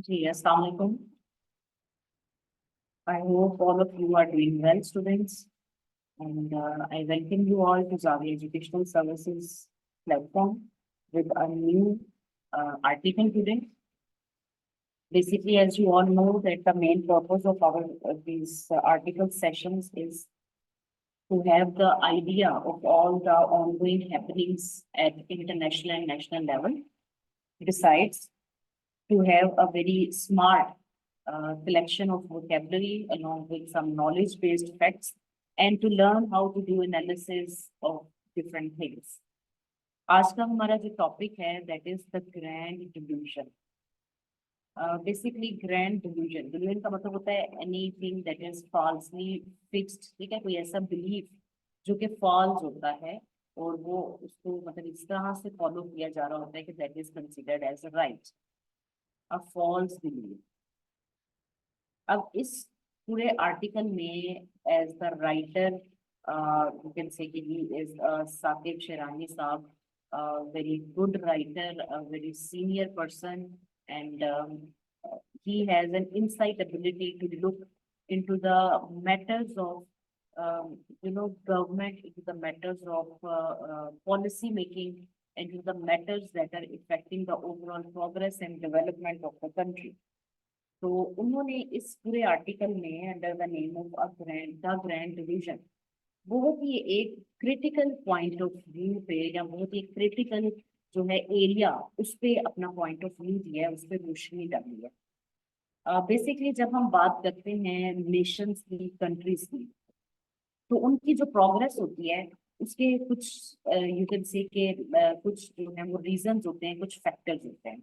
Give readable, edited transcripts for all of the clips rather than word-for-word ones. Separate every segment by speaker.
Speaker 1: जी अस्सलाम वालेकुम। I hope all of you are doing well, students, and I welcome you all to Zavia Educational Services platform with a new article today. Basically, as you all know, that the main purpose of our these article sessions is to have the idea of all the ongoing happenings at international and national level. Besides, to have a very smart collection of vocabulary along with some knowledge-based facts and to learn how to do analysis of different things. आज का हमारा जो topic है that is the grand delusion. Basically grand delusion का मतलब होता है anything that is falsely fixed. ठीक है, कोई ऐसा बिलीफ जो कि फॉल्स होता है और वो उसको मतलब इस तरह से फॉलो किया जा रहा होता है कि that is considered as right, a false belief. अब इस पूरे आर्टिकल में as the writer you can say कि ही इज साकिब शेरानी साहब, very good writer, a very senior person, and he has an insight ability to look into the matters of government, into the matters of policy making, into the matters that are affecting the overall progress and development of the country. तो उन्होंने इस पूरे article में under the name of the grand division बहुत ही एक critical point of view पे या बहुत ही क्रिटिकल जो है एरिया उस पे अपना पॉइंट ऑफ व्यू दिया है, उस पर रोशनी डाली है। बेसिकली जब हम बात करते हैं नेशंस की, कंट्रीज की, तो उनकी जो प्रोग्रेस होती है उसके कुछ यू कैन से के कुछ जो है वो रीजंस होते हैं, कुछ फैक्टर्स होते हैं।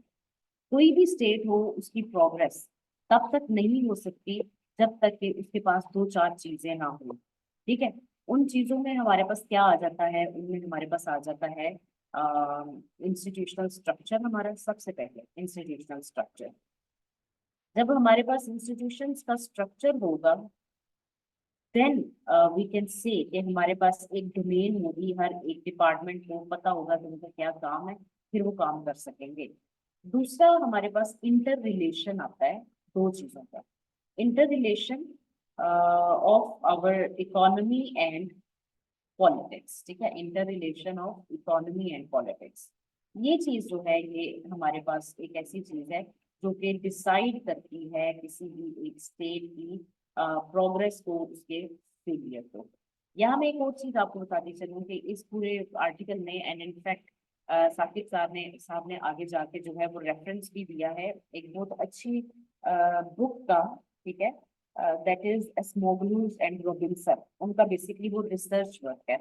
Speaker 1: कोई भी स्टेट हो उसकी प्रोग्रेस तब तक नहीं हो सकती जब तक कि उसके पास दो चार चीजें ना हो। ठीक है, उन चीजों में हमारे पास क्या आ जाता है, उनमें हमारे पास आ जाता है इंस्टीट्यूशनल स्ट्रक्चर। हमारा सबसे पहले इंस्टीट्यूशनल स्ट्रक्चर, जब हमारे पास इंस्टीट्यूशंस का स्ट्रक्चर होगा देन वी कैन से कि हमारे पास एक डोमेन होगी, हर एक डिपार्टमेंट को पता होगा कि उनका क्या काम है, फिर वो काम कर सकेंगे। दूसरा हमारे पास इंटर रिलेशन आता है दो चीजों का, inter relation of our economy and politics. ठीक है, inter relation of economy and politics, ये चीज जो है ये हमारे पास एक ऐसी चीज है जो कि डिसाइड करती है किसी भी एक स्टेट की प्रोग्रेस को, उसके फेलियर को। यहाँ मैं एक और चीज आपको बताती चलूँ कि इस पूरे आर्टिकल में एंड इनफैक्ट साकिब साहब ने आगे जाके जो है वो रेफरेंस भी दिया है एक बहुत अच्छी बुक का। ठीक है, दैट इज एस्मोगलूस एंड रॉबिन्सन, उनका बेसिकली वो रिसर्च वर्क है।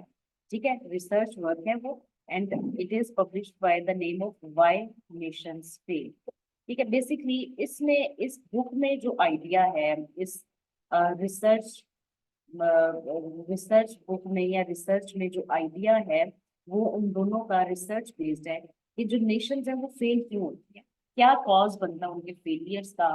Speaker 1: ठीक है, रिसर्च वर्क है वो, and it is published by the name of Why Nations fail. ठीक है, बेसिकली इसमें इस बुक में जो आइडिया है, इस रिसर्च रिसर्च बुक में या रिसर्च में जो आइडिया है वो उन दोनों का रिसर्च बेस्ड है कि जो नेशंस हैं वो फेल क्यों होती है, क्या कॉज बनता है उनके फेलियर्स का।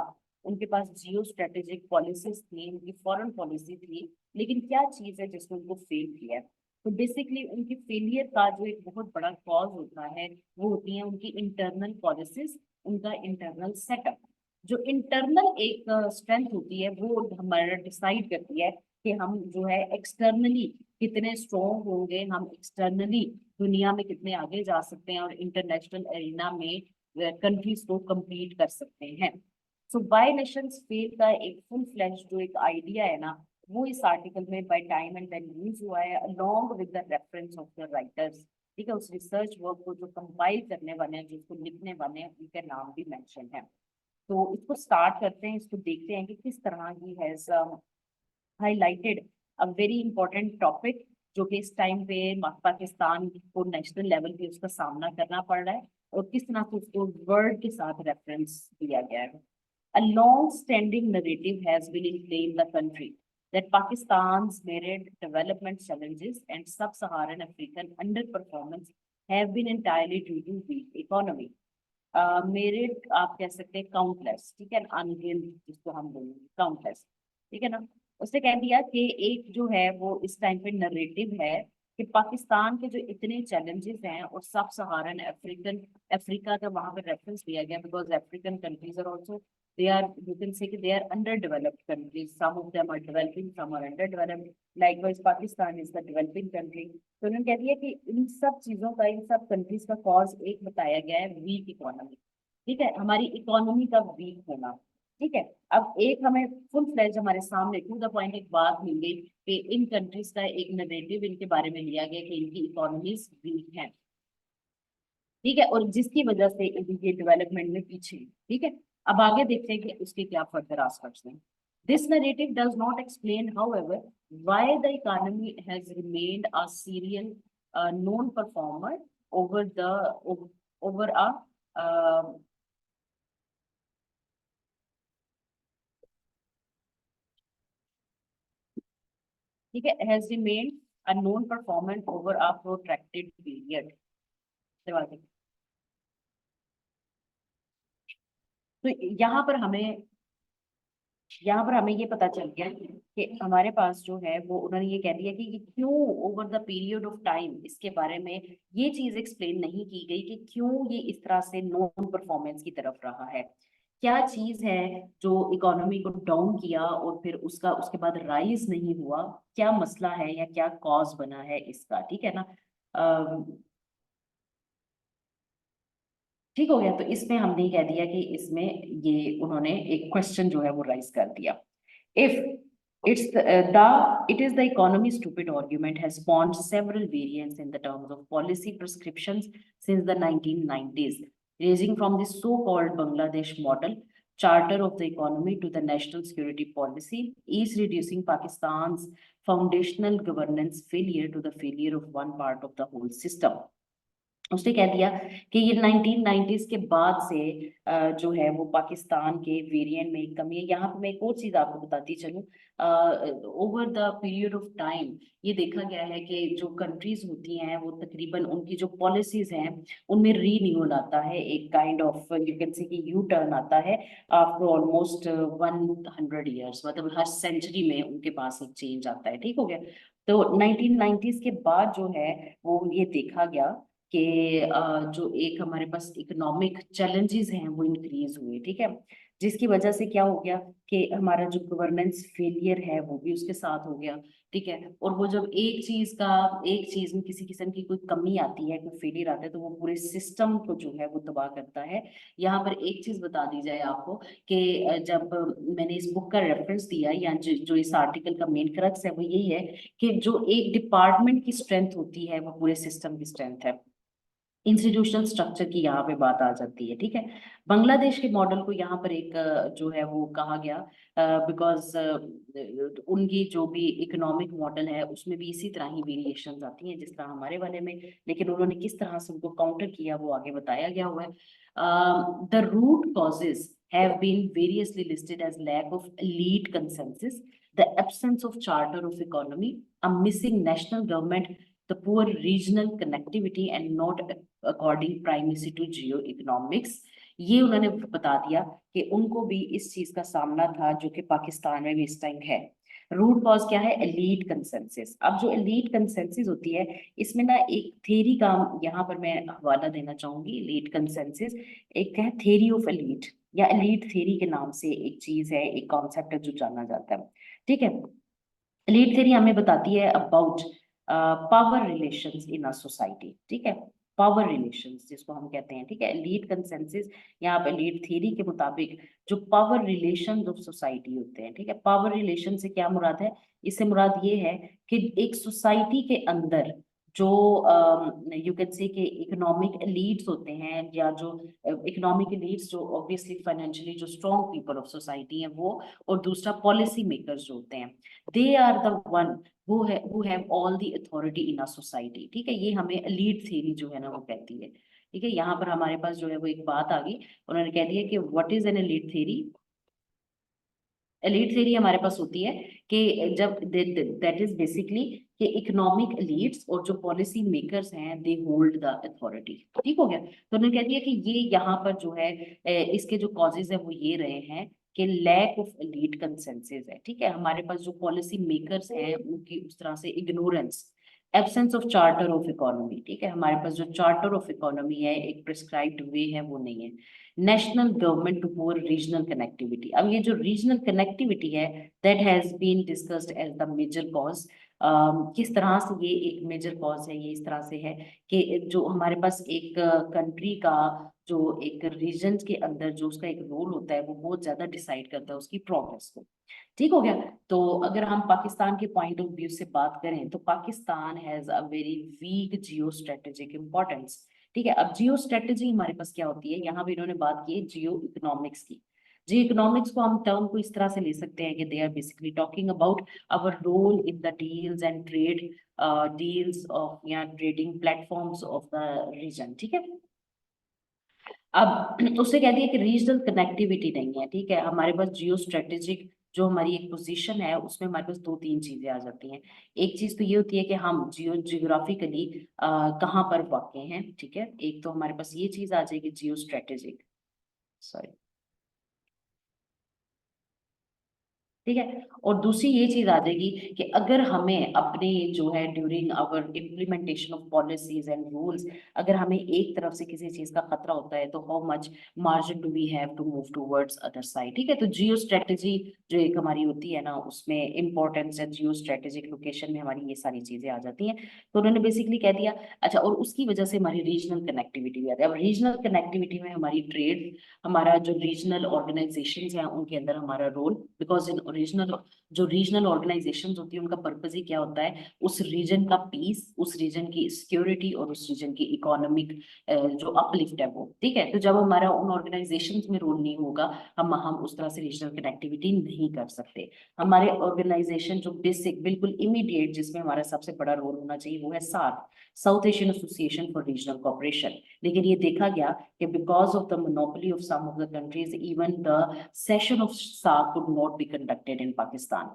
Speaker 1: उनके पास जियो स्ट्रेटेजिक पॉलिसीज थी, उनकी फॉरेन पॉलिसी थी, लेकिन क्या चीज है जिसने उनको फेल किया है। तो बेसिकली उनकी फेलियर का जो एक बहुत बड़ा कॉज होता है वो होती है उनकी इंटरनल पॉलिसीज, उनका इंटरनल सेटअप। जो इंटरनल एक स्ट्रेंथ होती है वो हमारा डिसाइड करती है कि हम जो है एक्सटर्नली कितने स्ट्रॉन्ग होंगे, हम एक्सटर्नली दुनिया में कितने आगे जा सकते हैं और इंटरनेशनल एरिना में कंट्रीज को compete कर सकते हैं। सो बाय नेशंस फेल का एक फुल फ्लैश जो एक आइडिया है ना, वो इस आर्टिकल में by time and then use हुआ है along with the reference of the writers. ठीक है, उस रिसर्च वर्क को जो कंपाइल करने वाले हैं, जिसको लिखने वाले हैं, उनके नाम भी मेंशन है। तो इसको स्टार्ट करते हैं, इसको देखते हैं कि किस तरह he has highlighted a very important topic जो कि इस टाइम पे पाकिस्तान को नेशनल लेवल पे उसका सामना करना पड़ रहा है और किस तरह से उसको वर्ल्ड के साथ रेफरेंस दिया गया है। A long-standing narrative has been in play in the country that Pakistan's myriad development challenges and sub-Saharan African underperformance have been entirely due to weak economy. Merit आप कह सकते हैं काउंटलेस, ठीक है, अनगिनत जिसको हम बोलेंगे काउंटलेस। ठीक है ना, उसने कह दिया कि एक जो है वो इस टाइम पे नरेटिव है कि पाकिस्तान के जो इतने चैलेंजेस हैं और सब सहारन अफ्रीका का वहां पे रेफरेंस दिया गया because African countries are also they are, you can say कि they are underdeveloped countries. Some of them are developing, some are underdeveloped. Likewise, Pakistan is the developing country. तो उन्होंने कह दिया कि इन सब चीजों का, इन सब कंट्रीज का कॉज एक बताया गया है, वीक इकोनॉमी। ठीक है, हमारी इकोनॉमी का वीक होना। ठीक है, अब एक हमें फुल फ्लैज हमारे सामने टू द पॉइंट एक बात मिल गई कि इन कंट्रीज का एक नरेटिव इनके बारे में लिया गया कि इनकी इकोनॉमीज वीक है। ठीक है, और जिसकी वजह से इनके डेवलपमेंट में पीछे हैं। ठीक है, अब आगे देखते हैं कि उसके क्या फर्दर एस्पेक्ट्स हैं। This narrative does not explain however why the economy has remained a serial known performer over the over a ठीक है, has remained a known performer over a protracted period। तो यहाँ पर हमें ये पता चल गया कि हमारे पास जो है वो उन्होंने ये कह दिया कि ये क्यों over the period of time, इसके बारे में ये चीज एक्सप्लेन नहीं की गई कि क्यों ये इस तरह से नॉन परफॉर्मेंस की तरफ रहा है। क्या चीज है जो इकोनॉमी को डाउन किया और फिर उसके बाद राइज नहीं हुआ, क्या मसला है या क्या कॉज बना है इसका। ठीक है ना, ठीक हो गया। तो इसमें हमने कह दिया कि इसमें ये उन्होंने एक क्वेश्चन जो है वो राइज कर दिया। If it is the economy stupid argument has spawned several variants in the terms of policy prescriptions since the 1990s, ranging from the so-called Bangladesh model charter of the economy to the national security policy, each reducing Pakistan's foundational governance failure to the failure of one part of the whole system। उसने कह दिया कि ये 1990s के बाद से जो है वो पाकिस्तान के वेरिएंट में एक कमी है। यहाँ पे मैं एक और चीज आपको बताती चलूं, over the period of time ये देखा गया है कि जो कंट्रीज होती हैं वो तकरीबन उनकी जो पॉलिसीज हैं उनमें रीन्यूअल आता है, एक kind of you can say कि यू टर्न आता है आफ्टर ऑलमोस्ट 100 years, मतलब हर सेंचुरी में उनके पास एक चेंज आता है। ठीक हो गया, तो 1990s के बाद जो है वो ये देखा गया कि जो एक हमारे पास इकोनॉमिक चैलेंजेस हैं वो इंक्रीज हुए। ठीक है, जिसकी वजह से क्या हो गया कि हमारा जो गवर्नेंस फेलियर है वो भी उसके साथ हो गया। ठीक है, और वो जब एक चीज में किसी किस्म की कोई कमी आती है, कोई फेलियर आता है, तो वो पूरे सिस्टम को जो है वो तबाह करता है। यहाँ पर एक चीज बता दी जाए आपको कि जब मैंने इस बुक का रेफरेंस दिया या जो इस आर्टिकल का मेन क्रक्स है वो यही है कि जो एक डिपार्टमेंट की स्ट्रेंथ होती है वो पूरे सिस्टम की स्ट्रेंथ है। इंस्टीट्यूशनल स्ट्रक्चर की यहाँ पे बात आ जाती है। ठीक है, बांग्लादेश के मॉडल को यहाँ पर एक जो है वो कहा गया बिकॉज उनकी जो भी इकोनॉमिक मॉडल है उसमें भी इसी तरह ही वेरिएशंस आती हैं जिस तरह हमारे वाले में, लेकिन उन्होंने किस तरह से उनको काउंटर किया वो आगे बताया गया हुआ है। The root causes have been variously listed as lack of elite consensus, the absence of charter of economy, a missing national government, the poor regional connectivity and not according primacy to geo-economics। ये उन्होंने बता दिया कि उनको भी इस चीज का सामना था जो कि पाकिस्तान में भी इस टाइम है। रूट कॉज क्या है? Elite consensus. अब जो एलीट कंसेंसस होती है इसमें ना एक थेरी का यहाँ पर मैं हवाला देना चाहूंगी। एलीट कंसेंसस एक है थेरी ऑफ एलीट या एलीट थेरी के नाम से एक चीज है, एक कॉन्सेप्ट है जो जाना जाता है। ठीक है, एलीट थेरी हमें बताती है about power relations in a society. ठीक है, पावर रिलेशंस जिसको हम कहते हैं। ठीक है, एलीट कंसेंसस यहाँ पे एलीट थ्योरी के मुताबिक जो पावर रिलेशंस ऑफ सोसाइटी होते हैं। ठीक है, पावर रिलेशन से क्या मुराद है? इससे मुराद ये है कि एक सोसाइटी के अंदर जो यू कैन से कि इकोनॉमिक एलीट्स होते हैं या जो इकोनॉमिक एलीट्स जो ऑब्वियसली फाइनेंशियली जो स्ट्रॉन्ग पीपल ऑफ सोसाइटी हैं वो, और दूसरा पॉलिसी मेकर्स जो होते हैं, they are the one who have all the authority in a society। ठीक है, ये हमें elite theory जो है ना वो कहती है। ठीक है, यहाँ पर हमारे पास जो है वो एक बात आ गई, उन्होंने कह दिया कि what is an elite theory। Elite theory हमारे पास होती है कि जब दैट इज बेसिकली कि इकोनॉमिक एलीट्स और जो पॉलिसी मेकर्स हैं दे होल्ड द अथॉरिटी। ठीक हो गया, तो उन्होंने कह दिया कि ये यहाँ पर जो है इसके जो कॉजेज है वो ये रहे हैं कि लैक ऑफ एलीट कंसेंसस है। ठीक है, हमारे पास जो पॉलिसी मेकर्स हैं उनकी उस तरह से ignorance, absence of charter of economy, ठीक है, हमारे पास जो चार्टर ऑफ इकोनॉमी है, एक प्रिस्क्राइब्ड वे है, वो नहीं है। National government to pour regional connectivity, अब ये जो रीजनल कनेक्टिविटी है, that has been discussed as the major cause. किस तरह से ये एक मेजर कॉज है, ये इस तरह से है कि जो हमारे पास एक कंट्री का जो एक रीजन के अंदर जो उसका एक रोल होता है, वो बहुत ज्यादा डिसाइड करता है उसकी प्रोग्रेस को। ठीक हो गया। तो अगर हम पाकिस्तान के पॉइंट ऑफ व्यू से बात करें, तो Pakistan has a very weak geo strategic importance. ठीक है, अब जियो स्ट्रेटेजी हमारे पास क्या होती है, यहाँ भी इन्होंने बात की है जियो इकोनॉमिक्स की। जियो इकोनॉमिक्स को हम टर्म को इस तरह से ले सकते हैं कि they are basically talking about our role in the deals and trade deals of या trading platforms of the region. ठीक है, अब उससे कह दिया कि रीजनल कनेक्टिविटी नहीं है। ठीक है, हमारे पास जियो स्ट्रेटेजिक जो हमारी एक पोजीशन है, उसमें हमारे पास दो तीन चीजें आ जाती हैं। एक चीज तो ये होती है कि हम जियोग्राफिकली कहाँ पर वाक़ हैं। ठीक है, एक तो हमारे पास ये चीज आ जाएगी जियो स्ट्रेटेजिक, सॉरी, ठीक है। और दूसरी ये चीज आ जाएगी कि अगर हमें अपने जो है during our implementation of policies and rules, अगर हमें एक तरफ से किसी चीज का खतरा होता है, तो how much margin do we have to move towards other side. ठीक है, तो जियो स्ट्रेटेजी जो एक हमारी होती है ना, उसमें इंपॉर्टेंस है, जियो स्ट्रेटेजिक लोकेशन में हमारी ये सारी चीजें आ जाती हैं। तो उन्होंने बेसिकली कह दिया। अच्छा, और उसकी वजह से हमारी रीजनल कनेक्टिविटी भी आती है। अब रीजनल कनेक्टिविटी में हमारी ट्रेड, हमारा जो रीजनल ऑर्गेनाइजेशंस हैं उनके अंदर हमारा रोल, बिकॉज इन ओरिजिनल जो रीजनल ऑर्गेनाइजेशंस होती है, उनका पर्पज ही क्या होता है, उस रीजन का पीस, उस रीजन की सिक्योरिटी और उस रीजन की इकोनॉमिक जो अपलिफ्ट है वो। ठीक है, तो जब हमारा उन ऑर्गेनाइजेशंस में रोल नहीं होगा, हम उस तरह से रीजनल कनेक्टिविटी नहीं कर सकते। हमारे ऑर्गेनाइजेशन जो बेसिक बिल्कुल इमीडिएट जिसमें हमारा सबसे बड़ा रोल होना चाहिए, वो है SAARC, South Asian Association for Regional Cooperation. लेकिन ये देखा गया कि because of the monopoly of some of the countries, even the session of SAARC could not be conducted in Pakistan.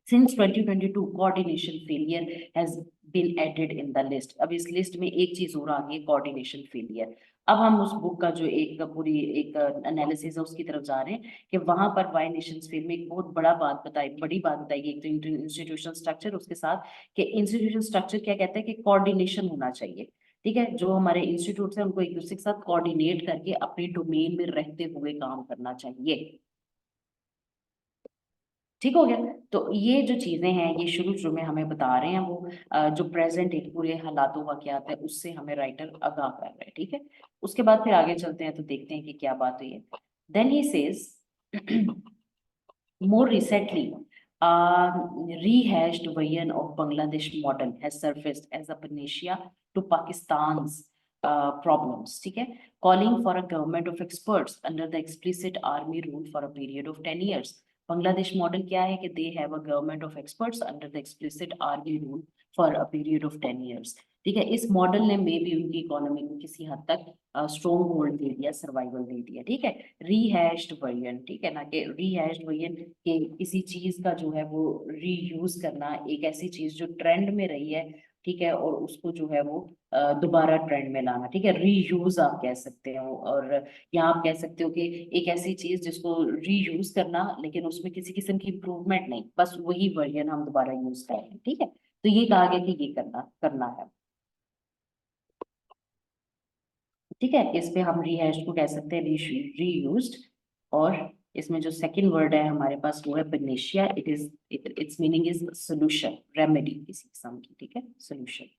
Speaker 1: Since 2022, coordination failure has been added in the list. अब इस list में एक चीज और आ गई, कोऑर्डिनेशन फेलियर। अब हम उस बुक का जो एक पूरी एक एनालिसिस है उसकी तरफ जा रहे हैं कि वहां पर वाई नेशंस फेल में एक बहुत बड़ी बात बताई गई। एक तो इंस्टीट्यूशनल स्ट्रक्चर, उसके साथ कि इंस्टीट्यूशनल स्ट्रक्चर क्या कहता है कि कोऑर्डिनेशन होना चाहिए। ठीक है, जो हमारे इंस्टीट्यूट है उनको एक दूसरे के साथ कोऑर्डिनेट करके अपने डोमेन में रहते हुए काम करना चाहिए। ठीक हो गया। तो ये जो चीजें हैं, ये शुरू शुरू में हमें बता रहे हैं वो जो प्रेजेंट एक पूरे हालातों वाकयात है, उससे हमें राइटर आगाह कर रहे हैं। ठीक है, उसके बाद फिर आगे चलते हैं तो देखते हैं कि क्या बात हुई है। Then he says more recently, rehashed version of Bangladesh model has surfaced as a panacea to Pakistan's problems. ठीक है, calling for a government of experts under the explicit army rule for a period of 10 years. Bangladesh model क्या है कि they have a government of experts under the explicit army rule for a period of 10 years. ठीक है, इस model ने मे भी उनकी economy को किसी हद तक स्ट्रॉन्ग होल्ड दे दिया, सर्वाइवल दे दिया। ठीक है, रीहैश्ड वर्जन, ठीक है ना, कि रीहैश्ड वर्जन के किसी चीज का जो है वो रीयूज करना, एक ऐसी चीज जो ट्रेंड में रही है, ठीक है, और उसको जो है वो दोबारा ट्रेंड में लाना। ठीक है, रीयूज आप कह सकते हो। और यहाँ आप कह सकते हो कि एक ऐसी चीज जिसको रीयूज करना, लेकिन उसमें किसी किस्म की इम्प्रूवमेंट नहीं, बस वही वर्जन हम दोबारा यूज कर रहे हैं। ठीक है, तो ये कहा गया कि ये करना करना है। ठीक है, इस पे हम रीहैश को कह सकते हैं रीयूज्ड। और इसमें जो सेकंड वर्ड है हमारे पास वो है panacea. Its meaning is solution, remedy किसी किस्म की। ठीक है, solution.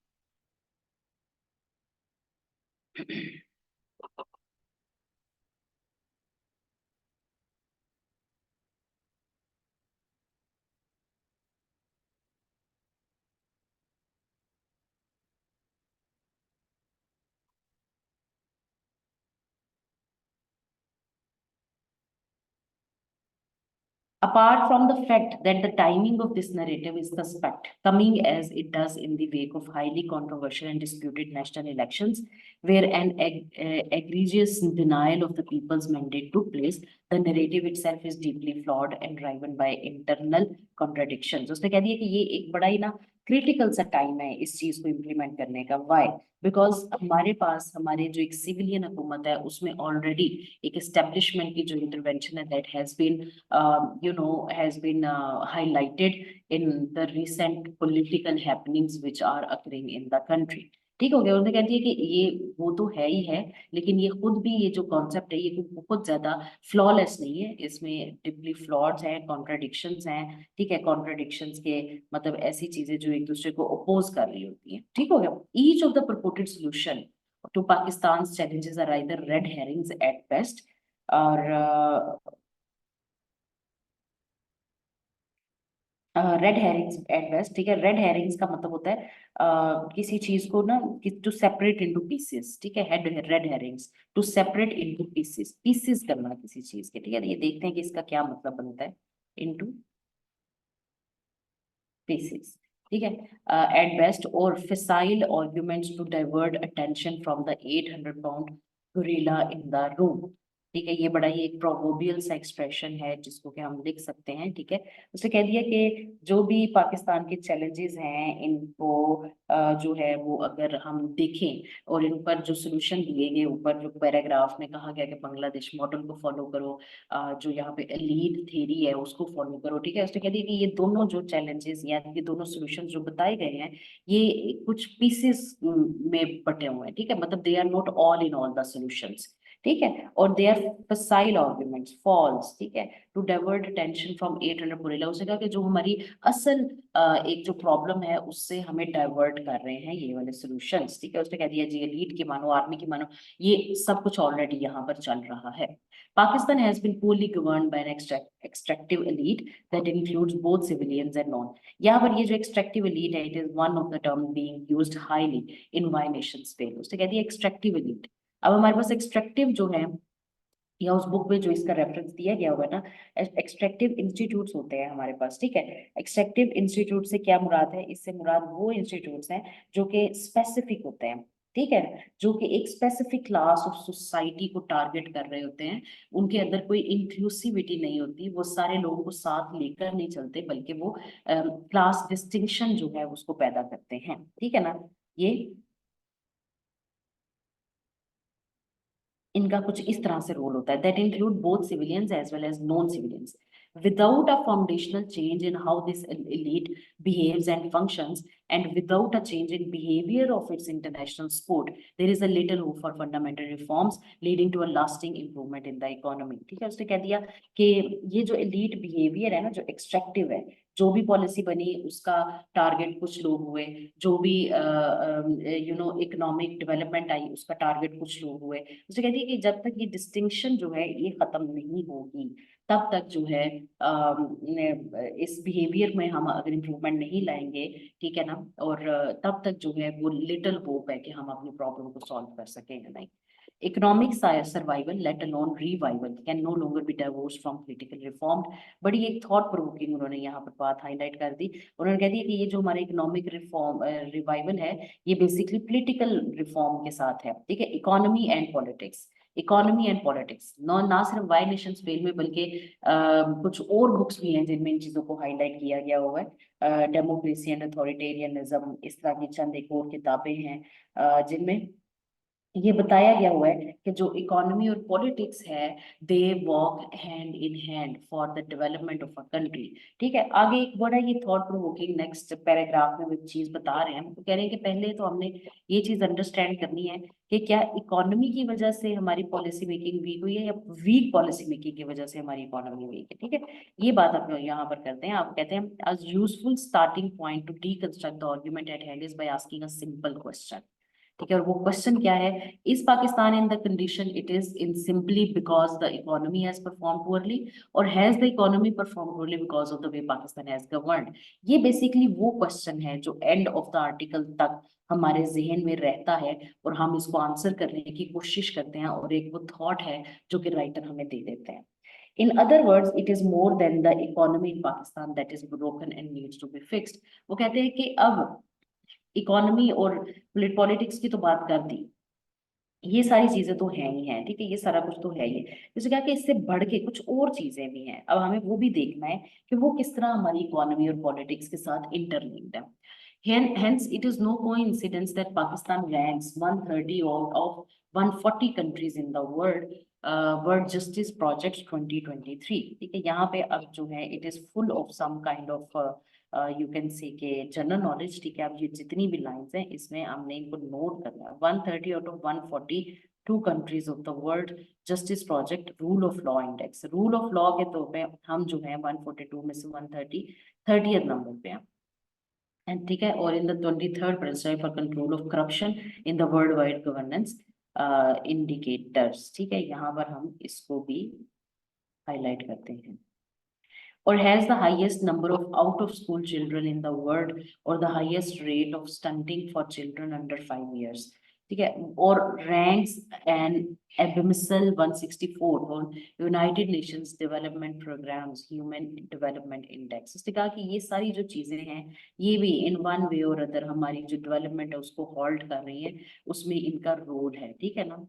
Speaker 1: Apart from the fact that the timing of this narrative is suspect, coming as it does in the wake of highly controversial and disputed national elections, where an egregious denial of the people's mandate took place, the narrative itself is deeply flawed and driven by internal contradictions. उसने कह दिया कि ये एक बड़ा ही ना critical सा time है इस चीज को इम्प्लीमेंट करने का। वाई? बिकॉज हमारे पास हमारे जो एक सिविलियन हुकूमत है उसमें ऑलरेडी एक एस्टेब्लिशमेंट की जो इंटरवेंशन है that has been has been highlighted in the recent political happenings which are occurring in the country. ठीक हो गया। उन्होंने कहती है कि ये वो तो है ही है, लेकिन ये खुद भी ये जो कॉन्सेप्ट है ये कोई बहुत ज्यादा फ्लॉलेस नहीं है, इसमें डिपली फ्लॉड्स हैं, कॉन्ट्राडिक्शंस हैं। ठीक है, कॉन्ट्राडिक्शंस के मतलब ऐसी चीजें जो एक दूसरे को अपोज कर रही होती हैं। ठीक हो गया। Each of the purported solution to Pakistan challenges are either red herrings at best और रेड हेरिंग्स एट बेस्ट। ठीक है, रेड हेरिंग्स का मतलब होता है किसी चीज को ना टू सेपरेट इनटू पीसेस। ठीक है, head red herrings to separate into pieces, pieces करना किसी चीज के। ठीक है, ये देखते हैं कि इसका क्या मतलब बनता है, इनटू pieces। ठीक है, एट बेस्ट और facile arguments to divert attention from the 800 pound gorilla in the room। ठीक है, ये बड़ा ही एक प्रोवर्बियल सा एक्सप्रेशन है जिसको कि हम लिख सकते हैं। ठीक है, उसने कह दिया कि जो भी पाकिस्तान के चैलेंजेस हैं इनको जो है वो अगर हम देखें और इन पर जो सोल्यूशन दिए गए, ऊपर जो पैराग्राफ में कहा गया कि बांग्लादेश मॉडल को फॉलो करो, जो यहाँ पे लीड थ्योरी है उसको फॉलो करो। ठीक है, उसने कह दिया कि ये दोनों जो चैलेंजेस या ये दोनों सॉल्यूशन जो बताए गए हैं ये कुछ पीसेस में बटे हुए हैं। ठीक है, मतलब they are not all in all the solutions. ठीक है, और they are facile arguments, false. ठीक है, टू डाइवर्ट अटेंशन फ्रॉम 800 पुरेला। उसने कहा कि जो हमारी असल एक जो प्रॉब्लम है उससे हमें डाइवर्ट कर रहे हैं ये वाले सॉल्यूशंस। ठीक है, उसने कह दिया जी लीड की मानो, आर्मी की मानो, ये सब कुछ ऑलरेडी यहाँ पर चल रहा है। Pakistan has been poorly governed by an extractive elite that includes both civilians and non। यहाँ पर ये जो extractive elite है, it is one of the term being used highly in why nations fail। उससे कहती है extractive elite। अब हमारे पास extractive जो है या उस बुक में जो इसका रेफरेंस दिया गया होगा ना, एक्सट्रैक्टिव इंस्टीट्यूट्स होते हैं हमारे पास। ठीक है, एक्सट्रैक्टिव इंस्टीट्यूट से क्या मुराद है? इससे मुराद वो इंस्टीट्यूट्स हैं जो कि स्पेसिफिक होते हैं। ठीक है, जो कि एक स्पेसिफिक क्लास ऑफ सोसाइटी को टारगेट कर रहे होते हैं। उनके अंदर कोई इंक्लूसिविटी नहीं होती, वो सारे लोगों को साथ लेकर नहीं चलते, बल्कि वो क्लास डिस्टिंक्शन जो है उसको पैदा करते हैं। ठीक है ना, ये इनका कुछ इस तरह से रोल होता है। That include both civilians as well as non civilians. Without a foundational change in how this elite behaves and functions, and without a change in behavior of its international sport, there is a little hope for fundamental reforms leading to a lasting improvement in the economy। ठीक है, उसने कह दिया कि ये जो elite behavior है ना, जो extractive है, जो भी पॉलिसी बनी उसका टारगेट कुछ लोग हुए, जो भी इकोनॉमिक डेवलपमेंट आई उसका टारगेट कुछ लोग हुए। उसे कहती है कि जब तक ये डिस्टिंक्शन जो है ये खत्म नहीं होगी तब तक जो है इस बिहेवियर में हम अगर इम्प्रूवमेंट नहीं लाएंगे, ठीक है ना, और तब तक जो है वो लिटिल होप है कि हम अपनी प्रॉब्लम को सॉल्व कर सकेंगे। नहीं, economic survival let alone revival can no longer be divorced from political reform. बड़ी एक थॉट प्रोवोकिंग उन्होंने यहाँ पर बात हाईलाइट कर दी। उन्होंने कह दिया कि ये जो हमारा इकोनॉमिक रिफॉर्म रिवाइवल है ये बेसिकली पॉलिटिकल रिफॉर्म के साथ है। ठीक है, economy and politics, economy and politics ना सिर्फ वाई नेशंस फेल में बल्कि कुछ और बुक्स भी हैं जिनमें इन चीजों को हाईलाइट किया गया हुआ है। डेमोक्रेसी एंड अथॉरिटेरियनिज्म, इस तरह की चंद एक और किताबें हैं जिनमें ये बताया गया हुआ है कि जो इकोनॉमी और पॉलिटिक्स है they walk hand in hand for the development of a country. ठीक है, आगे एक बड़ा ये थॉट प्रोवोकिंग नेक्स्ट पैराग्राफ में वो चीज बता रहे हैं। हम तो कह रहे हैं कि पहले तो हमने ये चीज अंडरस्टैंड करनी है कि क्या इकोनॉमी की वजह से हमारी पॉलिसी मेकिंग वीक हुई है या वीक पॉलिसी मेकिंग की वजह से हमारी इकोनॉमी वीक है। ठीक है, ये बात आप यहाँ पर करते हैं। आप कहते हैं as useful starting point two deconstruct the argument at hand is by asking a simple question। ठीक है, और वो क्वेश्चन क्या है? Is Pakistan in the condition it is in simply because the economy has perform poorly, और has the economy perform poorly because of the way Pakistan has governed? ये basically वो question है जो एंड ऑफ द आर्टिकल तक हमारे जहन में रहता है और हम इसको आंसर करने की कोशिश करते हैं, और एक वो थॉट है जो कि राइटर हमें दे देते हैं। In other words, it is more than the economy in Pakistan that is broken and needs to be fixed। वो कहते हैं कि अब इकोनॉमी और पॉलिटिक्स की तो बात कर दी, ये सारी चीजें तो है ही हैं। ठीक है, ये सारा कुछ तो है ही है। जैसे कहा कि इससे बढ़ के कुछ और चीजें भी हैं, अब हमें वो भी देखना है कि वो किस तरह हमारी इकोनॉमी और पॉलिटिक्स के साथ इंटरलिंक्ड है। Hence, it is no coincidence that Pakistan ranks 130 of 140 countries in the world. World Justice Project 2023. ठीक है, यहाँ पे अब जो है it is full of some kind of you can say के जनरल नॉलेज। ठीक है, अब ये जितनी भी लाइंस हैं इसमें हमने इनको नोट करना है। 130 out of 142 countries of the world justice project rule of law index, rule of law के तौर पे हम जो है 142 में से 30th नंबर पे हैं। एंड ठीक है, और in the 23rd position for control of corruption in the world wide governance indicators. ठीक है, यहाँ पर हम इसको भी हाईलाइट करते हैं। और has the highest number of out of school children in the world और the highest rate of stunting for children under 5 years। ठीक है, और ranks and abysmal 164 on United Nations Development Programme's Human Development Index. उसने कहा कि ये सारी जो चीजें हैं ये भी इन वन वे और अदर हमारी जो डेवलपमेंट है उसको हॉल्ट कर रही है, उसमें इनका रोल है। ठीक है ना,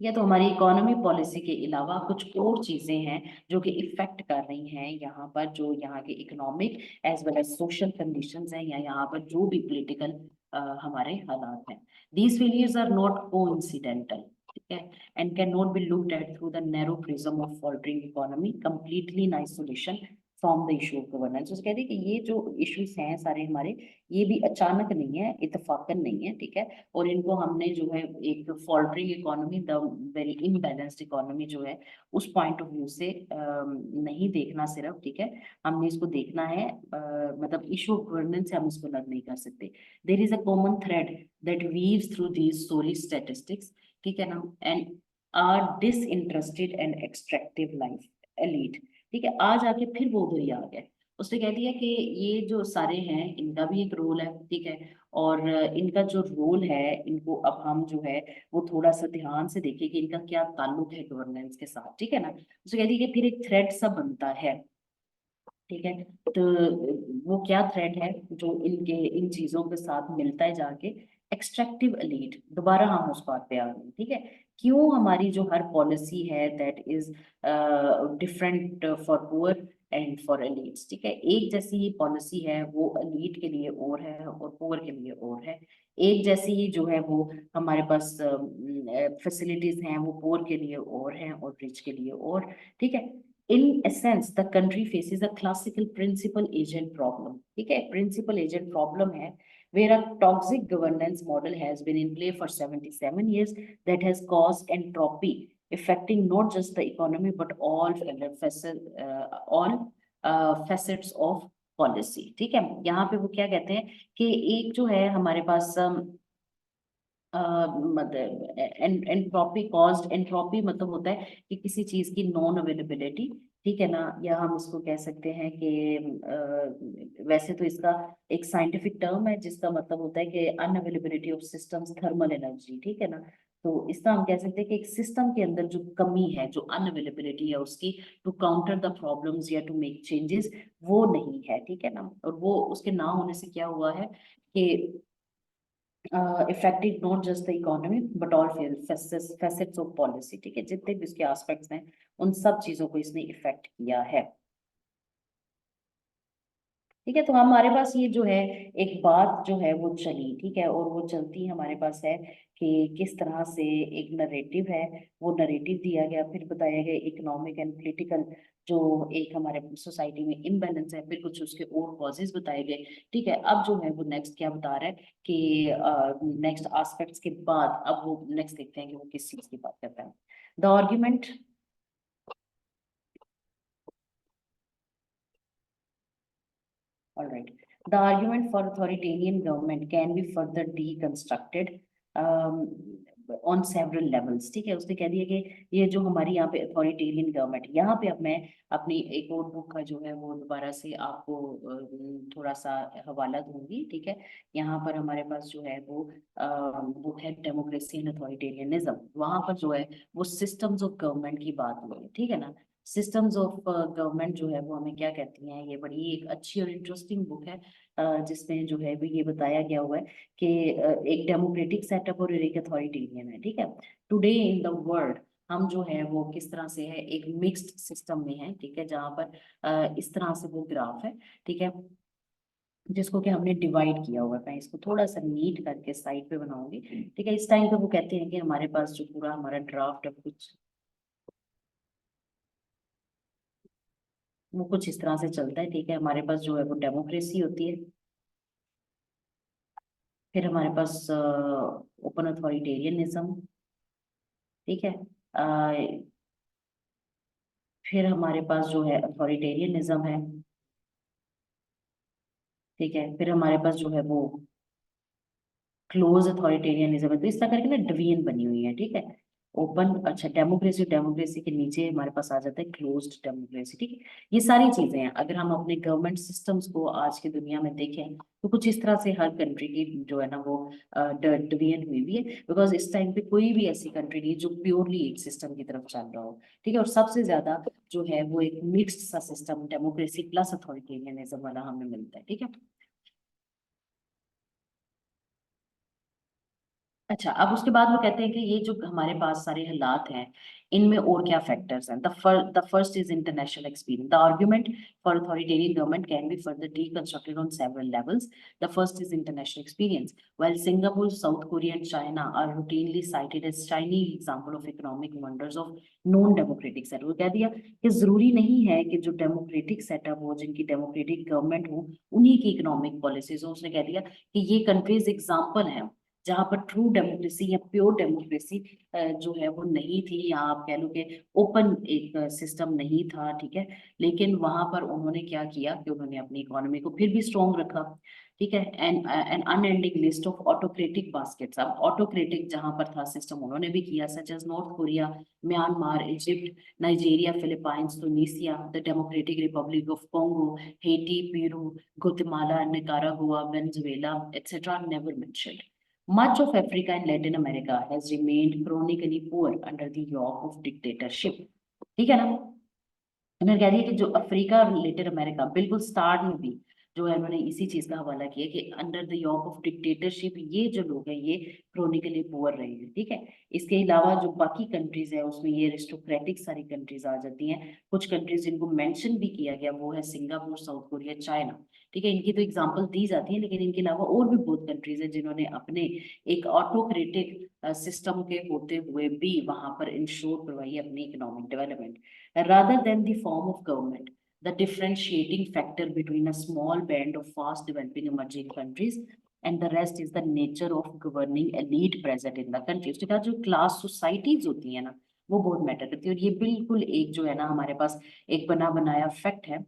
Speaker 1: या तो हमारी इकोनॉमी पॉलिसी के अलावा कुछ और चीजें हैं जो कि इफेक्ट कर रही हैं यहाँ पर, जो यहाँ के economic as well as social conditions हैं, या यहाँ पर जो भी पॉलिटिकल हमारे हालात हैं। These failures are not coincidental, ठीक है, and can not be looked at through the narrow prism of faltering economy completely in isolation from the issue of governance. उसको कहते हैं कि ये जो इश्यूज हैं सारे हमारे, ये भी अचानक नहीं है, इत्तेफाकन नहीं है। ठीक है, और इनको हमने जो है एक faltering economy, the very imbalanced economy जो है उस पॉइंट ऑफ व्यू से नहीं देखना सिर्फ। ठीक है, हमने इसको देखना है मतलब इशू ऑफ गवर्नेंस से हम इसको अलग नहीं कर सकते। There is a common thread that weaves through these sorry statistics. ठीक है ना, and are disinterested and extractive life elite. ठीक है, आज आके फिर वो उधर ही आ गया। उसने कह दिया कि ये जो सारे हैं इनका भी एक रोल है। ठीक है, और इनका जो रोल है इनको अब हम जो है वो थोड़ा सा ध्यान से देखें कि इनका क्या ताल्लुक है गवर्नेंस के साथ। ठीक है ना, उसे कहती है कि फिर एक थ्रेड सा बनता है। ठीक है, तो वो क्या थ्रेड है जो इनके इन चीजों के साथ मिलता है जाके, एक्सट्रैक्टिव एलीट। दोबारा हम उस बात पे आ गए। ठीक है, क्यों हमारी जो हर पॉलिसी है that is different for poor and for elites. ठीक है, एक जैसी ही पॉलिसी है वो एलीट के लिए और है और पुअर के लिए और है। एक जैसी ही जो है वो हमारे पास फैसिलिटीज हैं वो पुअर के लिए और हैं और रिच के लिए और। ठीक है, in essence the country faces a classical principal agent problem। ठीक है, principal agent problem है where a toxic governance model has been in play for 77 years that has caused entropy affecting not just the economy but all facets of policy। ठीक है, यहाँ पे वो क्या कहते हैं कि एक जो है हमारे पास मतलब एंट्रोपी कॉज्ड, एंट्रोपी मतलब होता है कि किसी चीज की नॉन अवेलेबिलिटी। ठीक है ना, या हम इसको कह सकते हैं कि वैसे तो इसका एक साइंटिफिक टर्म है जिसका मतलब होता है कि unavailability of systems thermal energy. ठीक है ना, तो इसका हम कह सकते हैं कि एक सिस्टम के अंदर जो कमी है, जो अनअवेलेबिलिटी है उसकी, टू काउंटर द प्रॉब्लम्स या टू मेक चेंजेस, वो नहीं है। ठीक है ना, और वो उसके ना होने से क्या हुआ है कि affected not just the economy but all facets of policy। ठीक है, जितने भी उसके एस्पेक्ट्स हैं उन सब चीजों को इसने इफेक्ट किया है। ठीक है, तो हमारे पास ये जो है एक बात जो है वो चली। ठीक है, और वो चलती हमारे पास है कि किस तरह से एक नरेटिव है, वो नरेटिव दिया गया, फिर बताया गया इकोनॉमिक एंड पॉलिटिकल जो एक हमारे सोसाइटी में इम्बैलेंस है, फिर कुछ उसके और कॉजेज बताए गए। ठीक है, अब जो है वो नेक्स्ट क्या बता रहा है कि नेक्स्ट एस्पेक्ट्स के बाद अब वो नेक्स्ट देखते हैं कि वो किस चीज की बात करता है। The argument, all right. The argument for authoritarian government can be further deconstructed on several levels। ठीक है, उसने कह दिया कि ये जो हमारी यहाँ पे अथॉरिटेरियन गवर्नमेंट, यहाँ पे अब मैं अपनी एक और बुक का जो है वो दोबारा से आपको थोड़ा सा हवाला दूंगी। ठीक है, यहाँ पर हमारे पास जो है वो बुक है डेमोक्रेसी एंड अथॉरिटेरियनिज्म। वहां पर जो है वो सिस्टम्स ऑफ गवर्नमेंट की बात हुई है। ठीक है ना, सिस्टम्स ऑफ गवर्नमेंट जो है वो हमें क्या कहती हैं, ये बड़ी एक अच्छी और इंटरेस्टिंग बुक है जिसमें जो है वो ये बताया गया हुआ है कि एक डेमोक्रेटिक सेटअप और एक अथॉरिटेरियन है। ठीक है, टुडे इन द वर्ल्ड हम जो है वो किस तरह से है, एक मिक्स्ड सिस्टम में है, ठीक है, जहाँ पर इस तरह से वो ग्राफ है, ठीक है, जिसको कि हमने डिवाइड किया हुआ है। मैं इसको थोड़ा सा नीट करके साइड पे बनाऊंगी, ठीक है। इस टाइम पे वो कहते हैं कि हमारे पास जो पूरा हमारा ड्राफ्ट है कुछ वो कुछ इस तरह से चलता है, ठीक है। हमारे पास जो है वो डेमोक्रेसी होती है, फिर हमारे पास ओपन अथॉरिटेरियनिज्म, ठीक है, फिर हमारे पास जो है अथॉरिटेरियनिज्म है, ठीक है, फिर हमारे पास जो है वो क्लोज अथॉरिटेरियनिज्म है। तो इस तरह करके ना डिवीजन बनी हुई है, ठीक है। ओपन, अच्छा, डेमोक्रेसी, डेमोक्रेसी के नीचे हमारे पास आ जाता है क्लोज्ड डेमोक्रेसी, ठीक है। ये सारी चीजें हैं। अगर हम अपने गवर्नमेंट सिस्टम्स को आज की दुनिया में देखें तो कुछ इस तरह से हर कंट्री की जो है ना वो डिवीजन हुई हुई है, बिकॉज इस टाइम पे कोई भी ऐसी कंट्री नहीं है जो प्योरली एक सिस्टम की तरफ चल रहा हो, ठीक है। और सबसे ज्यादा जो है वो एक मिक्स्ड सा सिस्टम डेमोक्रेसी प्लस अथॉरिटेरियनिज्म वाला हमें मिलता है, ठीक है। अच्छा, अब उसके बाद वो कहते हैं कि ये जो हमारे पास सारे हालात हैं इनमें और क्या फैक्टर्स हैं। The first is international experience. The argument for authoritarian government can be further deconstructed on several levels. The first is international experience. While Singapore, South Korea, and China are routinely cited as shining example of economic wonders of non democratic setup, वो कह दिया कि जरूरी नहीं है कि जो democratic setup हो, जिनकी डेमोक्रेटिक गवर्नमेंट हो, उन्हीं की इकोनॉमिक पॉलिसीज हो। उसने कह दिया कि ये कंट्रीज एग्जाम्पल हैं जहां पर ट्रू डेमोक्रेसी या प्योर डेमोक्रेसी जो है वो नहीं थी, या आप कह लो कि ओपन एक सिस्टम नहीं था, ठीक है। लेकिन वहां पर उन्होंने क्या किया कि उन्होंने अपनी इकोनॉमी को फिर भी स्ट्रॉन्ग रखा, ठीक है। And an unending list of autocratic baskets. अब ऑटोक्रेटिक जहां पर था सिस्टम उन्होंने भी किया, such as North Korea, Myanmar, Egypt, Nigeria, Philippines, Tunisia, the Democratic Republic of Congo, Haiti, Peru, Guatemala, Nicaragua, Venezuela, etc. never mentioned. Much of Africa and Latin America has remained chronically poor under the yoke of dictatorship. ठीक है ना। उन्होंने कह दिया कि जो Africa और Latin America बिल्कुल स्टार्ट में भी जो है उन्होंने इसी चीज का हवाला किया कि under the yoke of dictatorship ये जो लोग हैं ये क्रोनिकली पुअर रहे हैं, ठीक है। इसके अलावा जो बाकी कंट्रीज है उसमें ये एरिस्टोक्रेटिक सारी कंट्रीज आ जाती हैं। कुछ कंट्रीज जिनको मेंशन भी किया गया वो है सिंगापुर, साउथ कोरिया, चाइना, ठीक है। इनकी तो एग्जांपल दी जाती है, लेकिन इनके अलावा और भी बहुत कंट्रीज है जिन्होंने अपने एक ऑटोक्रेटिक सिस्टम के होते हुए भी वहां पर इंश्योर करवाई अपनी economic development. Rather than the form of government, the differentiating factor between a small band of fast developing emerging countries and the rest is the nature of governing elite present in the country. उसके बाद जो class societies होती है ना वो बहुत matter करती है, और ये बिल्कुल एक जो है ना हमारे पास एक बना बनाया फैक्ट है।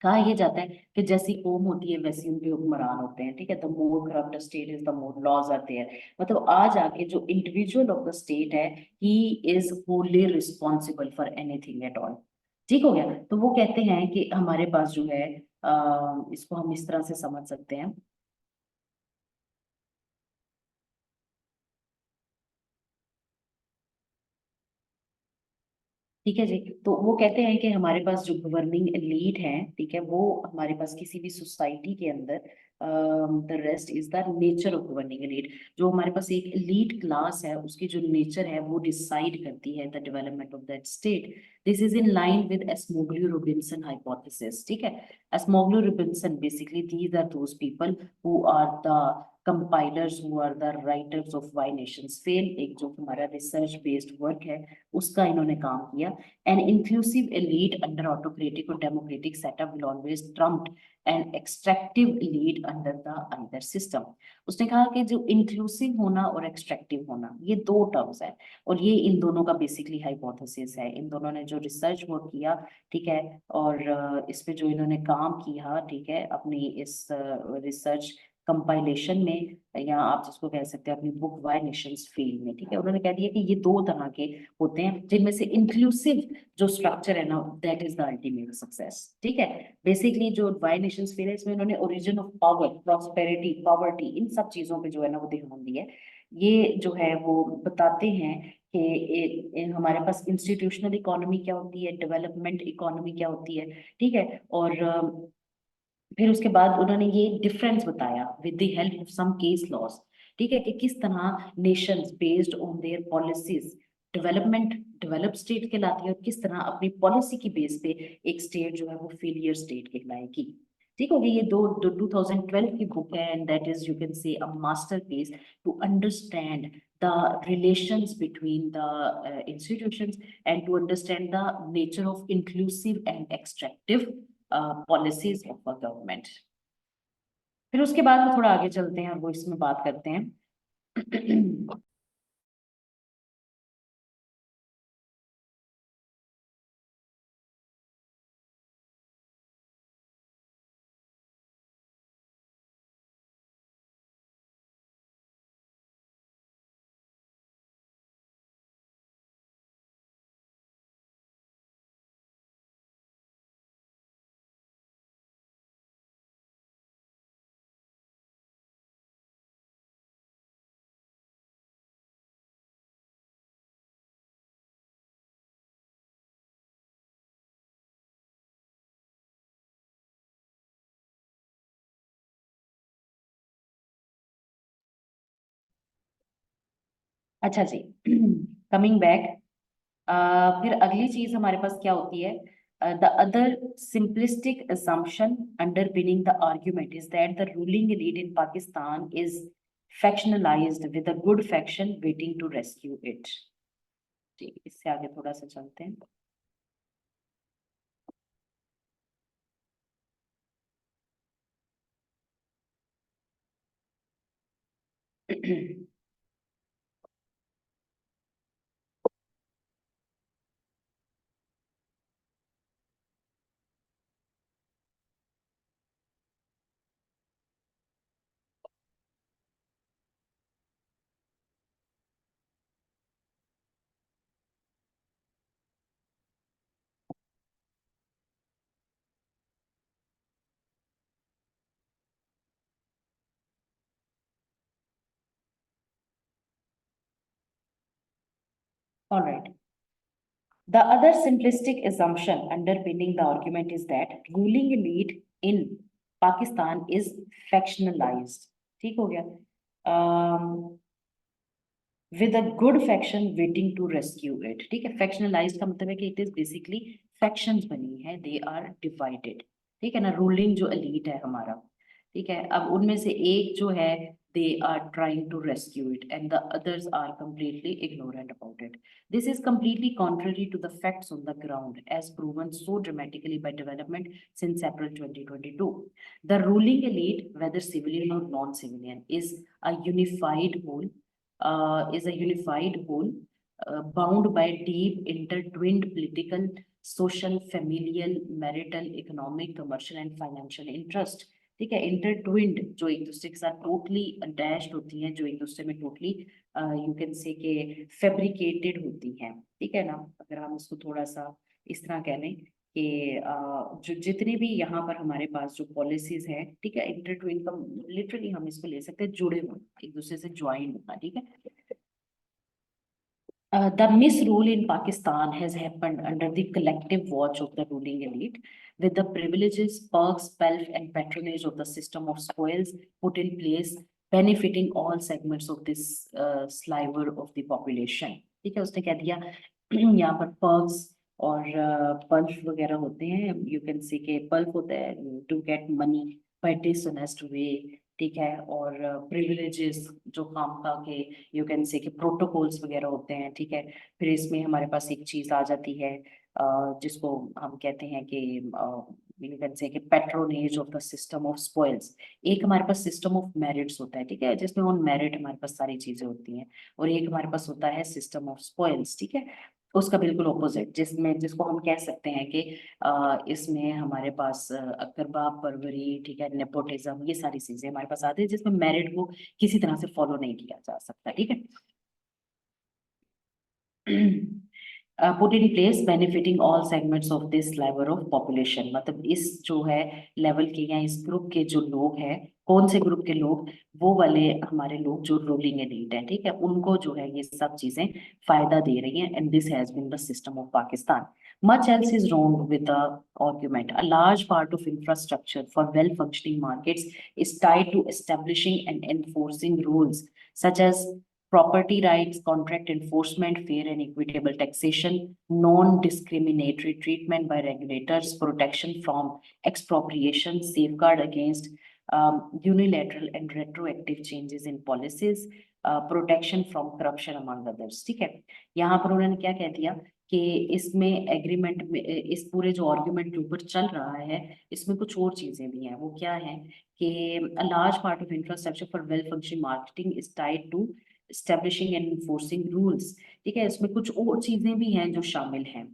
Speaker 1: कहा यह जाता है कि जैसी कौम होती है वैसी उनके हुक्मरान होते हैं, ठीक है। The more corrupt state is the more laws are there. मतलब आज आके जो इंडिविजुअल ऑफ द स्टेट है he is wholly responsible for anything at all, ठीक हो गया। तो वो कहते हैं कि हमारे पास जो है इसको हम इस तरह से समझ सकते हैं, ठीक है जी। तो वो कहते हैं कि हमारे पास जो गवर्निंग एलीट है, ठीक है, वो हमारे पास किसी भी सोसाइटी के अंदर the rest is the nature of governing elite. जो हमारे पास एक एलीट क्लास है उसकी जो नेचर है वो डिसाइड करती है the development of that state. This is in line with Acemoglu Robinson hypothesis, ठीक है। Acemoglu Robinson basically these are those people who are the compilers, who are the writers of Why Nations Fail, एक जो हमारा research based work है उसका इन्होंने काम किया। An inclusive elite under autocratic or democratic setup will always trump an extractive elite under the other system. उसने कहा कि जो इंक्लूसिव होना और एक्सट्रैक्टिव होना ये दो टर्म्स है, और ये इन दोनों का बेसिकली हाइपोथेसिस है। इन दोनों ने जो रिसर्च वर्क किया, ठीक है, और इस पे जो इन्होंने काम किया, ठीक है, अपनी इस रिसर्च कंपाइलेशन में, या आप जिसको कह सकते हैं अपनी बुक वाई नेशंस फील्ड में, ठीक है, उन्होंने कह दिया कि ये दो तरह के होते हैं जिनमें से इंक्लूसिव जो स्ट्रक्चर है ना that is the ultimate success, ठीक है। बेसिकली जो वाई नेशंस फेल है इसमें उन्होंने origin of power, prosperity, poverty, इन सब चीजों पे जो है ना वो ध्यान दिया है। ये जो है वो बताते हैं कि हमारे पास इंस्टीट्यूशनल इकोनॉमी क्या होती है, डेवलपमेंट इकोनॉमी क्या होती है, ठीक है। और फिर उसके बाद उन्होंने ये डिफरेंस बताया with the help of some case laws, ठीक है, कि किस तरह nations based on their policies develop state कहलाती है और किस तरह अपनी पॉलिसी की बेस पे एक स्टेट जो है वो फेलियर स्टेट कहलाएगी। ठीक हो गया, ये दो 2012 की बुक है and that is you can say a masterpiece to understand the relations between the institutions and to understand the nature of inclusive and extractive policies of a government. फिर उसके बाद में थोड़ा आगे चलते हैं और वो इसमें बात करते हैं। अच्छा जी, कमिंग बैक, फिर अगली चीज हमारे पास क्या होती है? The other simplistic assumption underpinning the argument is that the ruling elite in Pakistan is factionalized with a good faction waiting to rescue it. ठीक, इससे आगे थोड़ा सा चलते हैं। All right. The other simplistic assumption underpinning the argument is that ruling elite in Pakistan is factionalized. ठीक हो गया? With a good faction waiting to rescue it. ठीक है? Factionalized का मतलब है कि it is basically factions बनी है, they are divided. ठीक है ना? Ruling जो elite है हमारा, ठीक है? अब उनमें से एक जो है they are trying to rescue it and the others are completely ignorant about it. This is completely contrary to the facts on the ground as proven so dramatically by development since April 2022. The ruling elite, whether civilian or non-civilian, is a unified whole, bound by deep intertwined political, social, familial, marital, economic, commercial and financial interest. ठीक है, इंटरट्विंड जो एक दूसरे के साथ totally attached होती हैं, जो एक दूसरे में टोटली यू कैन से के फैब्रिकेटेड होती हैं। ठीक है ना? अगर हम इसको थोड़ा सा इस तरह कह लें कि जो जितने भी यहाँ पर हमारे पास जो पॉलिसीज है, ठीक है, इंटरट्विन का लिटरली हम इसको ले सकते हैं जुड़े हुए, एक दूसरे से ज्वाइन होना। ठीक है, the misrule in Pakistan has happened under the collective watch of the ruling elite, with the privileges, perks, pelf, and patronage of the system of spoils put in place, benefiting all segments of this sliver of the population. ठीक है, उसने कह दिया यहाँ पर perks और पल्फ वगैरह होते हैं। यू कैन सी के पल्फ होता है to get money by dishonest way, ठीक है, और प्रिविलेजेस जो काम का के यू कैन से कि प्रोटोकॉल्स वगैरह होते हैं। ठीक है, फिर इसमें हमारे पास एक चीज आ जाती है जिसको हम कहते हैं कि यू कैन से कि patronage of the system of spoils. एक हमारे पास सिस्टम ऑफ मेरिट्स होता है, ठीक है, जिसमें ऑन मेरिट हमारे पास सारी चीजें होती हैं, और एक हमारे पास होता है सिस्टम ऑफ स्पॉइल्स। ठीक है, उसका बिल्कुल ऑपोजिट, जिसमें जिसको हम कह सकते हैं कि इसमें हमारे पास अकरबा परवरी, ठीक है, नेपोटिज्म, ये सारी चीजें हमारे पास आती है, जिसमें मेरिट को किसी तरह से फॉलो नहीं किया जा सकता। ठीक है, put in place benefiting all segments of this level of population, मतलब इस जो है लेवल के या इस ग्रुप के जो लोग हैं, कौन से ग्रुप के लोग? वो वाले हमारे लोग जो रूलिंग एलीट है, ठीक है, उनको जो है ये सब चीजें फायदा दे रही हैं। And this has been the system of Pakistan. Much else is wrong with the argument. A large part of infrastructure for well-functioning markets is tied to establishing and enforcing rules such as property rights, contract enforcement, fair and equitable taxation, non-discriminatory treatment by regulators, protection from expropriation, safeguard against unilateral and retroactive changes in policies, protection from corruption among others. ठीक है, यहाँ पर उन्होंने क्या कह दिया कि इसमें एग्रीमेंट में इस पूरे जो आर्गुमेंट के ऊपर चल रहा है इसमें कुछ और चीजें भी हैं। वो क्या है कि a large part of infrastructure for well functioning marketing is tied to establishing and enforcing rules। ठीक है, इसमें कुछ और चीजें भी हैं जो शामिल हैं।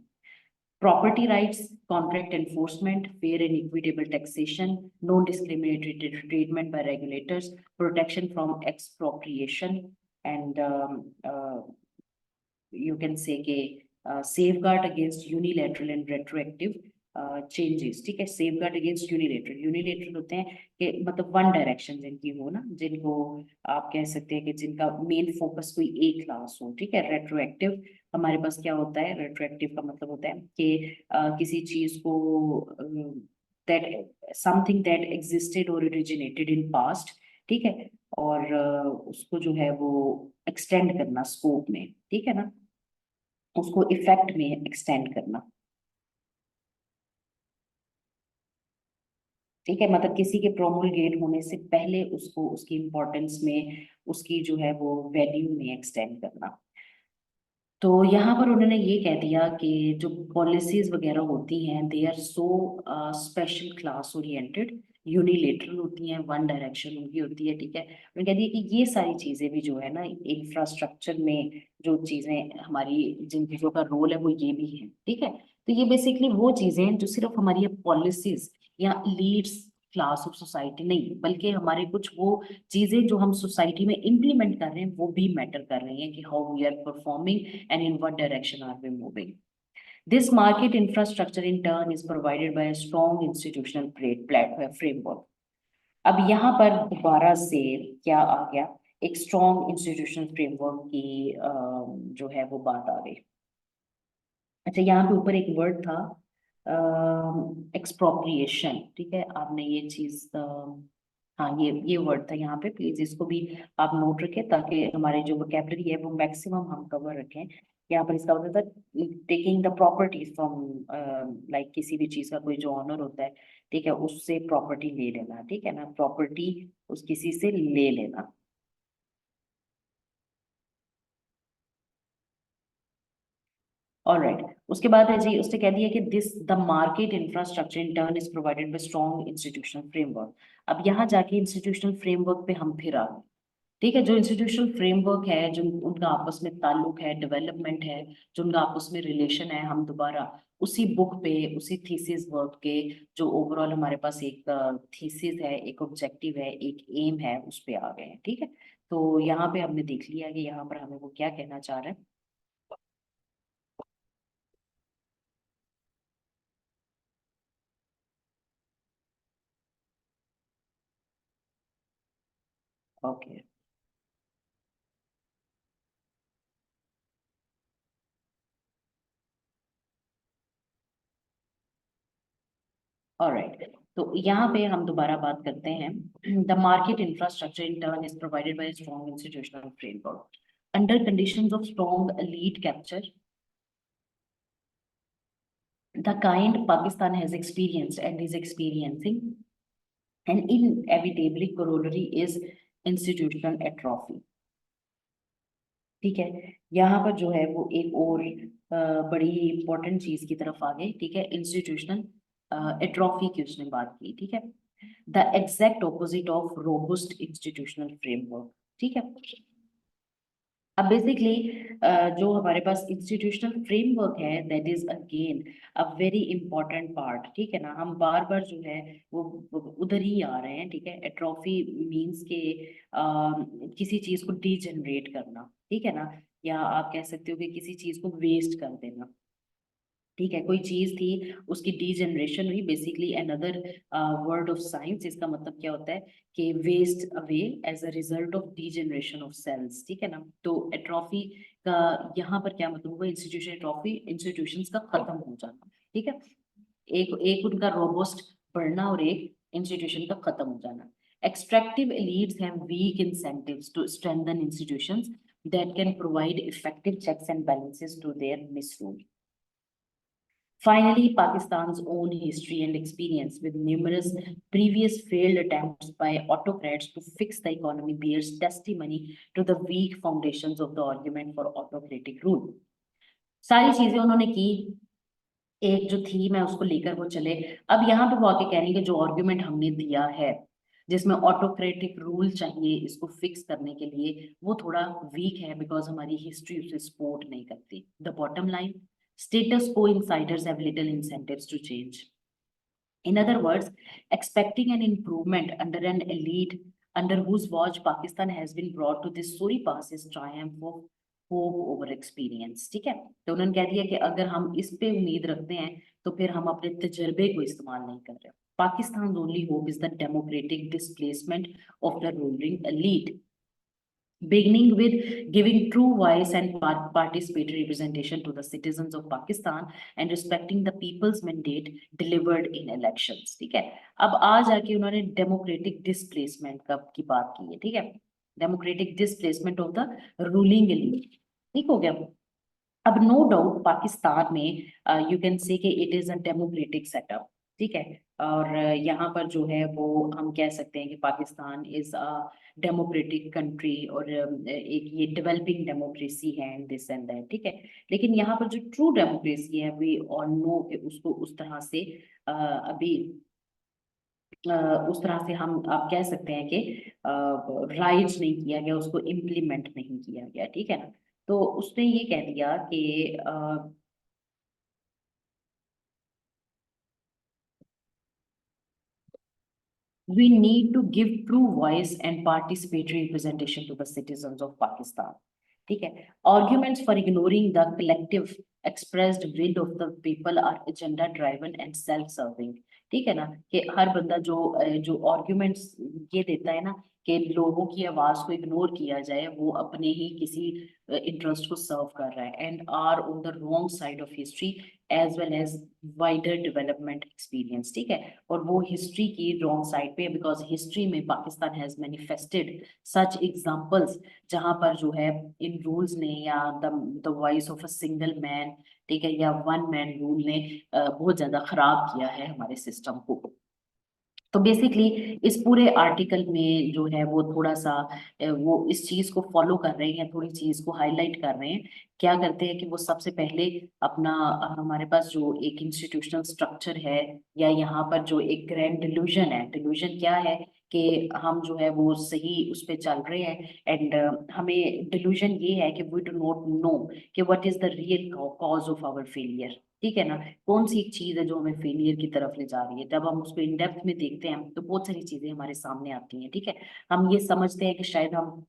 Speaker 1: Property rights, contract enforcement, fair and equitable taxation, non-discriminatory treatment by regulators, protection from expropriation, and you can say कि safeguard against unilateral and retroactive changes. ठीक है, सेफगार्ड अगेंस्ट यूनिलेटरल, यूनिलेटरल होते हैं कि मतलब वन डायरेक्शन जिनकी हो ना, जिनको आप कह सकते हैं कि जिनका मेन फोकस कोई एक क्लास हो। ठीक है, रेट्रोएक्टिव हमारे पास क्या होता है, रेट्रोएक्टिव का मतलब होता है कि किसी चीज को दैट समथिंग दैट एग्जिस्टेड और ओरिजिनेटेड इन पास्ट। ठीक है, और उसको जो है वो एक्सटेंड करना स्कोप में। ठीक है ना, उसको इफेक्ट में एक्सटेंड करना। ठीक है, मतलब किसी के प्रोमulgate होने से पहले उसको उसकी इम्पोर्टेंस में, उसकी जो है वो वैल्यू में एक्सटेंड करना। तो यहाँ पर उन्होंने ये कह दिया कि जो पॉलिसीज वगैरह होती हैं they are so special class oriented, unilateral होती हैं, वन डायरेक्शन उनकी होती है। ठीक है, उन्होंने कह दिया कि ये सारी चीजें भी जो है ना इंफ्रास्ट्रक्चर में जो चीजें हमारी जिन चीजों का रोल है वो ये भी है। ठीक है, तो ये बेसिकली वो चीजें हैं जो सिर्फ हमारी पॉलिसीज या लीड्स क्लास ऑफ सोसाइटी नहीं, बल्कि हमारे कुछ वो चीजें जो हम सोसाइटी में इम्प्लीमेंट कर रहे हैं वो भी मैटर कर रही हैं कि how we are performing and in what direction are we moving. This market infrastructure in turn is provided by a strong institutional framework. अब यहाँ पर दोबारा से क्या आ गया, एक स्ट्रॉन्ग इंस्टीट्यूशनल फ्रेमवर्क की जो है वो बात आ गई। अच्छा, यहाँ पे ऊपर एक वर्ड था एक्सप्रोप्रिएशन। ठीक है, आपने ये चीज हाँ ये वर्ड था यहाँ पे, प्लीज इसको भी आप नोट रखें ताकि हमारे जो वोकैबुलरी है वो मैक्सिमम हम कवर रखें। यहाँ पर इसका मतलब था taking the properties from, like किसी भी चीज का कोई जो ऑनर होता है, ठीक है, उससे प्रॉपर्टी ले लेना। ठीक है ना, प्रॉपर्टी उस किसी से ले लेना। ऑलराइट, उसके बाद है जी, उसने कह दिया कि this the market infrastructure in turn is provided bye strong institutional framework. अब यहाँ जाके इंस्टीट्यूशनल फ्रेमवर्क पे हम फिर आ गए। ठीक है, जो इंस्टीट्यूशनल फ्रेमवर्क है, जो उनका आपस में ताल्लुक है, डेवलपमेंट है, जो उनका आपस में रिलेशन है, हम दोबारा उसी बुक पे, उसी थीसिस वर्क के जो ओवरऑल हमारे पास एक थीसिस है, एक ऑब्जेक्टिव है, एक एम है, उस पे आ गए हैं। ठीक है, तो यहाँ पे हमने देख लिया कि यहाँ पर हमें वो क्या कहना चाह रहे हैं। ओके, ऑलराइट, तो यहाँ पे हम दोबारा बात करते हैं। The market infrastructure in turn is provided bye strong institutional framework under conditions of strong lead capture, the kind Pakistan has experienced and is experiencing, and inevitably corollary is institutional atrophy। ठीक है, यहाँ पर जो है वो एक और बड़ी इंपॉर्टेंट चीज की तरफ आ गई। ठीक है, इंस्टीट्यूशनल एट्रॉफी की उसने बात की। ठीक है, the exact opposite of robust institutional framework. ठीक है, अब बेसिकली जो हमारे पास इंस्टीट्यूशनल फ्रेमवर्क है that is again a very important part. ठीक है ना, हम बार बार जो है वो उधर ही आ रहे हैं। ठीक है, एट्रोफी मींस के किसी चीज को डीजनरेट करना। ठीक है ना, या आप कह सकते हो कि किसी चीज को वेस्ट कर देना। ठीक है, कोई चीज थी, उसकी डीजनरेशन हुई, basically another word of science. इसका मतलब क्या होता है कि waste away as a result of degeneration of cells. ठीक है ना, तो एट्रॉफी का यहाँ पर क्या मतलब हुआ, इंस्टीट्यूशन एट्रॉफी, इंस्टीट्यूशंस का खत्म हो जाना। ठीक है, एक एक उनका रोबस्ट बढ़ना और एक इंस्टीट्यूशन का खत्म हो जाना। Extractive elites have weak incentives to strengthen institutions, that can provide effective checks and balances to their misrule. Finally, Pakistan's own history and experience with numerous previous failed attempts by autocrats to fix the economy bears testimony to the weak foundations of the argument for autocratic rule. सारी चीजें उन्होंने की, एक जो theme है उसको लेकर वो चले। अब यहाँ पे वो आके कह रहे हैं कि जो आर्ग्यूमेंट हमने दिया है जिसमें ऑटोक्रेटिक रूल चाहिए इसको फिक्स करने के लिए, वो थोड़ा वीक है बिकॉज हमारी हिस्ट्री उसे सपोर्ट नहीं करती। The bottom line, status quo insiders have little incentives to change. In other words, expecting an improvement under an elite under whose watch Pakistan has been brought to this sorry pass is triumph of hope over experience. ठीक है, तो उन्होंने कह दिया कि अगर हम इस पे उम्मीद रखते हैं तो फिर हम अपने तजर्बे को इस्तेमाल नहीं कर रहे। Pakistan's only hope is the democratic displacement of the ruling elite, beginning with giving true voice and participatory representation to the citizens of Pakistan and respecting the people's mandate delivered in elections. ठीक है, अब आज आके उन्होंने democratic displacement की बात की है। ठीक है, democratic displacement of the ruling elite. ठीक हो गया। अब नो डाउट पाकिस्तान में यू कैन से कि it is a democratic setup. ठीक है, और यहाँ पर जो है वो हम कह सकते हैं कि Pakistan is a democratic country और एक ये डेवलपिंग डेमोक्रेसी है एंड दिस एंड दैट। ठीक है, लेकिन यहाँ पर जो ट्रू डेमोक्रेसी है वी ऑल नो उसको उस तरह से अभी उस तरह से हम आप कह सकते हैं कि राइज नहीं किया गया, उसको इम्प्लीमेंट नहीं किया गया। ठीक है ना, तो उसने ये कह दिया कि we need to give true voice and participatory representation to the citizens of Pakistan. ठीक है, arguments for ignoring the collective expressed will of the people are agenda driven and self-serving. ठीक है ना, कि हर बंदा जो arguments ये देता है ना कि लोगों की आवाज को इग्नोर किया जाए, वो अपने ही किसी इंटरेस्ट को सर्व कर रहा है and are on the wrong side of history as well as wider development experience. ठीक है, और वो हिस्ट्री की रॉन्ग साइड पे बिकॉज हिस्ट्री में Pakistan has manifested such examples जहां पर जो है इन रूल्स ने या the voice of a single man, ठीक है, या वन मैन रूल ने बहुत ज्यादा खराब किया है हमारे सिस्टम को। तो बेसिकली इस पूरे आर्टिकल में जो है वो थोड़ा सा वो इस चीज को फॉलो कर रहे हैं, थोड़ी चीज को हाईलाइट कर रहे हैं। क्या करते हैं कि वो सबसे पहले अपना हमारे पास जो एक इंस्टीट्यूशनल स्ट्रक्चर है या यहाँ पर जो एक ग्रैंड डिल्यूजन है, डिल्यूजन क्या है कि हम जो है वो सही उस पे चल रहे हैं एंड हमें डिल्यूजन ये है कि वी डू नॉट नो कि what is the real cause of our failure. ठीक है ना, कौन सी एक चीज है जो हमें फेलियर की तरफ ले जा रही है। जब हम उसको इन डेप्थ में देखते हैं तो बहुत सारी चीजें हमारे सामने आती हैं। ठीक है, हम ये समझते हैं कि शायद हम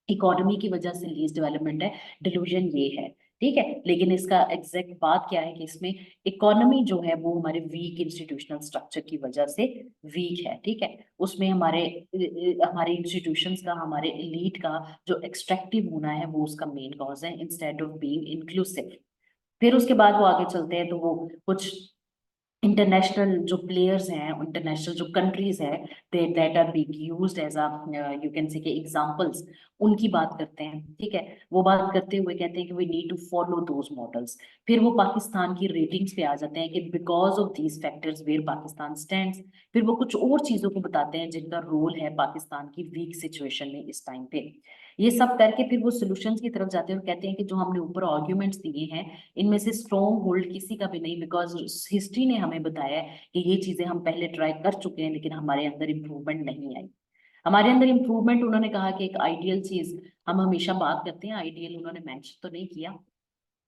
Speaker 1: इकोनॉमी की वजह से लीस्ट डेवलपमेंट है, डिल्यूजन ये है। ठीक है, लेकिन इसका एग्जैक्ट बात क्या है कि इसमें इकोनॉमी जो है वो हमारे वीक इंस्टीट्यूशनल स्ट्रक्चर की वजह से वीक है। ठीक है, उसमें हमारे इंस्टीट्यूशंस का, हमारे एलीट का जो एक्सट्रैक्टिव होना है वो उसका मेन कॉज है इंस्टेड ऑफ बीइंग इंक्लूसिव। फिर उसके बाद वो आगे चलते हैं तो वो कुछ इंटरनेशनल जो प्लेयर्स हैं, इंटरनेशनल जो कंट्रीज है that are being used as a you can say examples, उनकी बात करते हैं। ठीक है, वो बात करते हुए कहते हैं कि we need to follow those models. फिर वो पाकिस्तान की रेटिंग्स पे आ जाते हैं कि because of these factors where Pakistan stands. फिर वो कुछ और चीजों को बताते हैं जिनका रोल है पाकिस्तान की वीक सिचुएशन में इस टाइम पे। ये सब करके फिर वो सोल्यूशंस की तरफ जाते हैं और कहते हैं कि जो हमने ऊपर आर्ग्यूमेंट्स दिए हैं इनमें से स्ट्रॉन्ग होल्ड किसी का भी नहीं, बिकॉज हिस्ट्री ने हमें बताया है कि ये चीजें हम पहले ट्राई कर चुके हैं लेकिन हमारे अंदर इंप्रूवमेंट नहीं आई। हमारे अंदर इंप्रूवमेंट, उन्होंने कहा कि एक आइडियल चीज हम हमेशा बात करते हैं, आइडियल उन्होंने मेंशन तो नहीं किया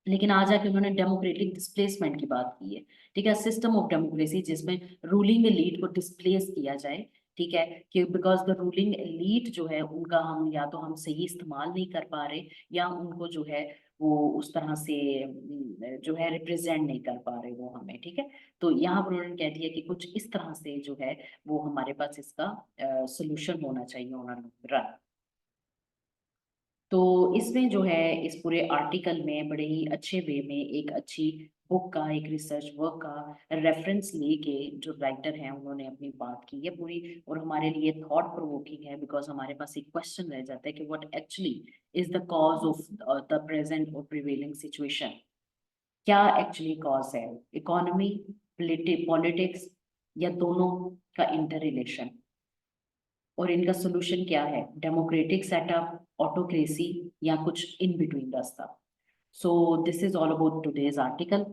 Speaker 1: लेकिन आज आके उन्होंने डेमोक्रेटिक डिस्प्लेसमेंट की बात की है। ठीक है, सिस्टम ऑफ डेमोक्रेसी जिसमें रूलिंग एलीट को डिस्प्लेस किया जाए। ठीक है, कि बिकॉज द रूलिंग एलीट जो है उनका हम या तो हम सही इस्तेमाल नहीं कर पा रहे या उनको जो है वो उस तरह से जो है रिप्रेजेंट नहीं कर पा रहे वो हमें। ठीक है, तो यहाँ पर उन्होंने कह दिया कि कुछ इस तरह से जो है वो हमारे पास इसका सोल्यूशन होना चाहिए। उन्होंने तो इसमें जो है इस पूरे आर्टिकल में बड़े ही अच्छे वे में एक अच्छी बुक का, एक रिसर्च वर्क का रेफरेंस लेके जो राइटर हैं उन्होंने अपनी बात की है पूरी, और हमारे लिए थॉट प्रोवोकिंग है, बिकॉज हमारे पास एक क्वेश्चन रह जाता है कि what actually is the cause of the present और प्रिवेलिंग सिचुएशन। क्या एक्चुअली कॉज है, इकोनॉमी, पॉलिटिक्स, या दोनों का इंटर रिलेशन, और इनका सोल्यूशन क्या है, डेमोक्रेटिक सेटअप, ऑटोक्रेसी, या कुछ इन बिटवीन रास्ता। So this is all about today's article.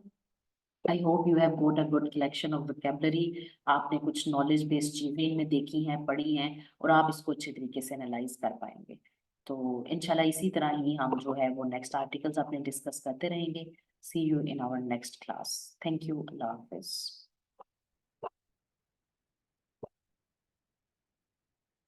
Speaker 1: I hope you have got a good collection of vocabulary. आपने कुछ नॉलेज बेस्ड चीजें इनमें देखी हैं, पढ़ी हैं, और आप इसको अच्छे तरीके से एनालाइज कर पाएंगे। तो इंशाल्लाह इसी तरह ही हम जो है वो नेक्स्ट आर्टिकल्स अपने डिस्कस करते रहेंगे। See you in our next class. Thank you. अल्लाह हाफिज।